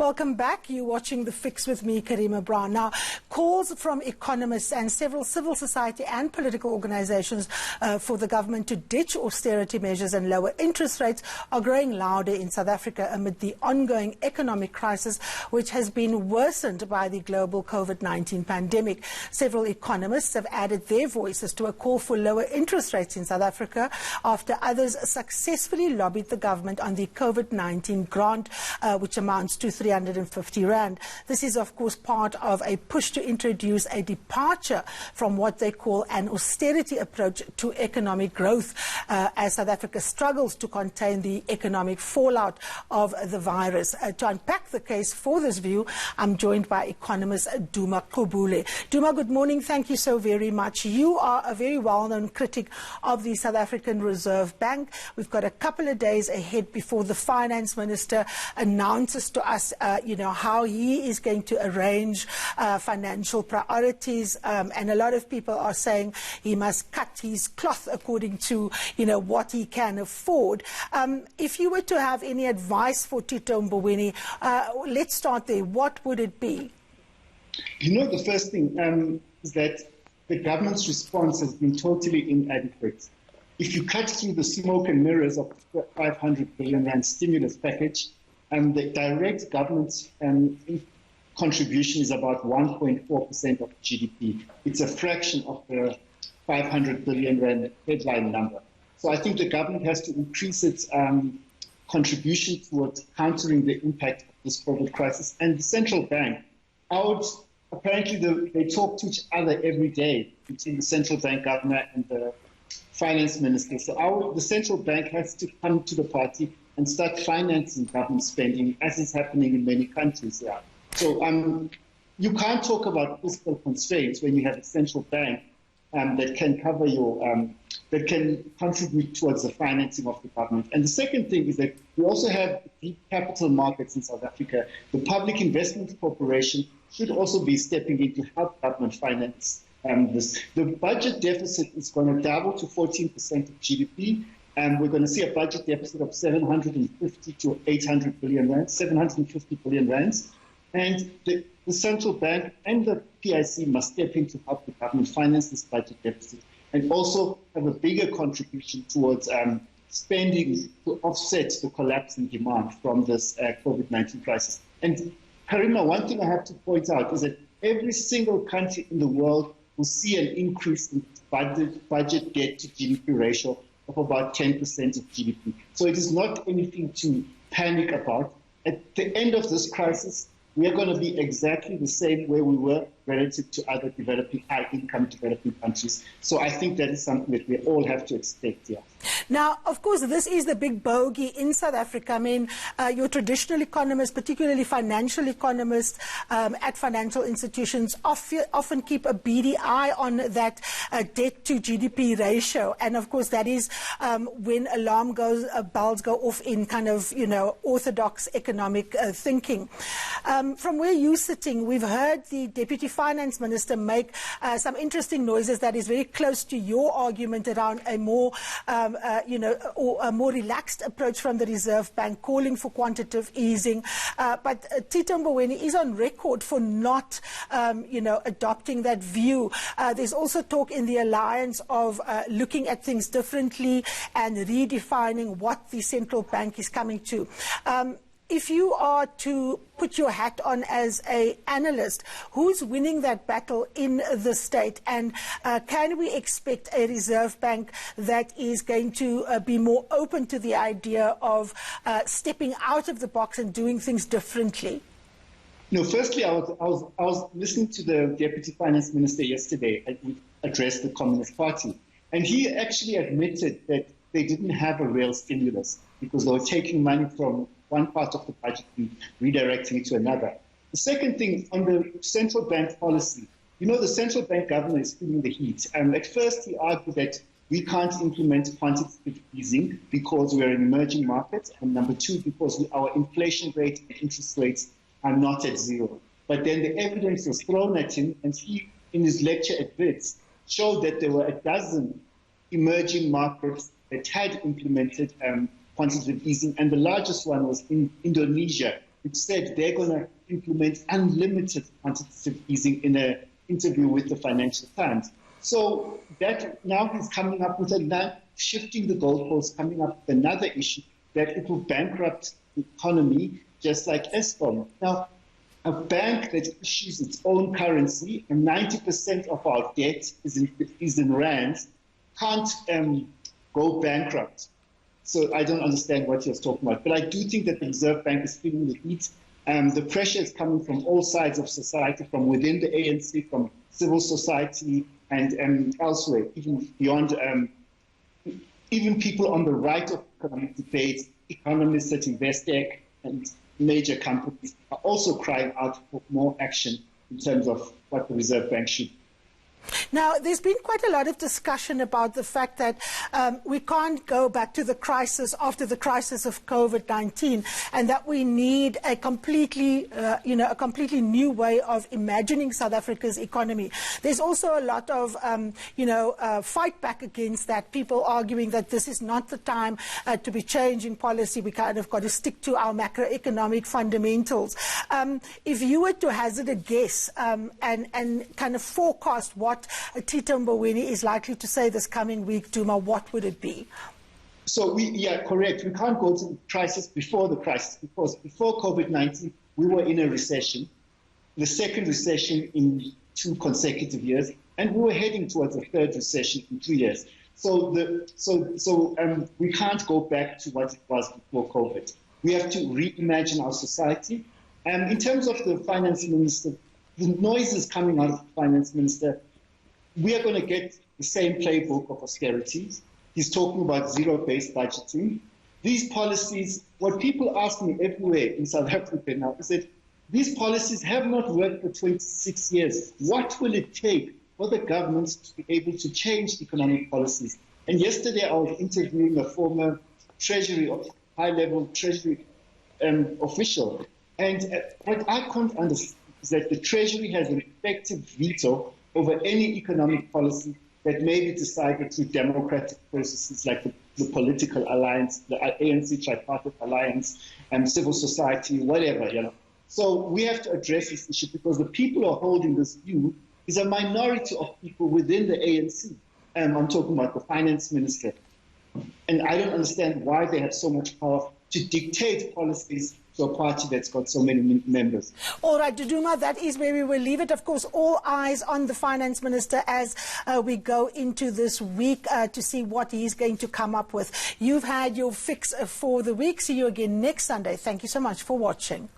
Welcome back. You're watching The Fix with me, Karima Brown. Now, calls from economists and several civil society and political organizations for the government to ditch austerity measures and lower interest rates are growing louder in South Africa amid the ongoing economic crisis, which has been worsened by the global COVID-19 pandemic. Several economists have added their voices to a call for lower interest rates in South Africa after others successfully lobbied the government on the COVID-19 grant, which amounts to 350 rand. This is, of course, part of a push to introduce a departure from what they call an austerity approach to economic growth as South Africa struggles to contain the economic fallout of the virus. To unpack the case for this view, I'm joined by economist Duma Qubule. Duma, good morning. Thank you so very much. You are a very well-known critic of the South African Reserve Bank. We've got a couple of days ahead before the finance minister announces to us how he is going to arrange financial priorities, and a lot of people are saying he must cut his cloth according to what he can afford. If you were to have any advice for Tito Mboweni, let's start there. What would it be? The first thing is that the government's response has been totally inadequate. If you cut through the smoke and mirrors of the 500 billion rand stimulus package, the direct government contribution is about 1.4% of GDP. It's a fraction of the 500 billion rand headline number. So I think the government has to increase its contribution towards countering the impact of this COVID crisis. And the central bank, apparently they talk to each other every day between the central bank governor and the finance minister. So the central bank has to come to the party and start financing government spending, as is happening in many countries. Yeah. So you can't talk about fiscal constraints when you have a central bank that can cover that can contribute towards the financing of the government. And the second thing is that we also have deep capital markets in South Africa. The Public Investment Corporation should also be stepping in to help government finance this. The budget deficit is going to double to 14% of GDP. And we're going to see a budget deficit of 750 to 800 billion rand, 750 billion rands. And the central bank and the PIC must step in to help the government finance this budget deficit and also have a bigger contribution towards spending to offset the collapse in demand from this COVID-19 crisis. And Karima, one thing I have to point out is that every single country in the world will see an increase in budget debt to GDP ratio of about 10% of GDP. So it is not anything to panic about. At the end of this crisis, we are going to be exactly the same where we were relative to other high-income developing countries. So I think that is something that we all have to expect here. Now, of course, this is the big bogey in South Africa. I mean, your traditional economists, particularly financial economists at financial institutions, often keep a beady eye on that debt to GDP ratio. And of course, that is when bells go off in kind of, orthodox economic thinking. From where you're sitting, we've heard the Deputy Finance Minister make some interesting noises that is very close to your argument around a more a more relaxed approach from the Reserve Bank, calling for quantitative easing. But Tito Mboweni is on record for not, adopting that view. There's also talk in the alliance of looking at things differently and redefining what the central bank is coming to. If you are to put your hat on as an analyst, who's winning that battle in the state? And can we expect a Reserve Bank that is going to be more open to the idea of stepping out of the box and doing things differently? No, firstly, I was listening to the Deputy Finance Minister yesterday and he addressed the Communist Party. And he actually admitted that they didn't have a real stimulus because they were taking money from one part of the budget and redirecting it to another. The second thing, on the central bank policy, the central bank governor is feeling the heat. At first, he argued that we can't implement quantitative easing because we're an emerging market, and number two, because our inflation rate and interest rates are not at zero. But then the evidence was thrown at him, and he, in his lecture at Wits, showed that there were a dozen emerging markets that had implemented quantitative easing, and the largest one was in Indonesia, which said they're going to implement unlimited quantitative easing in an interview with the Financial Times. So that now he's coming up with shifting the goalposts, coming up with another issue that it will bankrupt the economy, just like Eskom. Now, a bank that issues its own currency and 90% of our debt is in rands can't go bankrupt. So I don't understand what you're talking about. But I do think that the Reserve Bank is feeling the heat. The pressure is coming from all sides of society, from within the ANC, from civil society, and elsewhere, even beyond, even people on the right of economic debates, economists at Investec and major companies are also crying out for more action in terms of what the Reserve Bank should do. Now, there's been quite a lot of discussion about the fact that we can't go back to the crisis after the crisis of COVID-19, and that we need a completely new way of imagining South Africa's economy. There's also a lot of, fight back against that, people arguing that this is not the time to be changing policy. We kind of got to stick to our macroeconomic fundamentals. If you were to hazard a guess and kind of forecast what Tito Mboweni is likely to say this coming week, Duma, what would it be? So, correct. We can't go to the crisis before the crisis, because before COVID-19, we were in a recession, the second recession in 2 consecutive years, and we were heading towards a third recession in 2 years. So we can't go back to what it was before COVID. We have to reimagine our society. And in terms of the finance minister, the noises coming out of the finance minister, we are going to get the same playbook of austerity. He's talking about zero-based budgeting. These policies, what people ask me everywhere in South Africa now is that these policies have not worked for 26 years. What will it take for the government to be able to change economic policies? And yesterday I was interviewing a former high-level Treasury official. And what I can't understand is that the Treasury has an effective veto over any economic policy that may be decided through democratic processes like the political alliance, the ANC tripartite alliance, and civil society, whatever, So we have to address this issue because the people who are holding this view is a minority of people within the ANC. I'm talking about the finance minister. And I don't understand why they have so much power to dictate policies to a party that's got so many members. All right, Duduma, that is where we will leave it. Of course, all eyes on the finance minister as we go into this week to see what he's going to come up with. You've had your fix for the week. See you again next Sunday. Thank you so much for watching.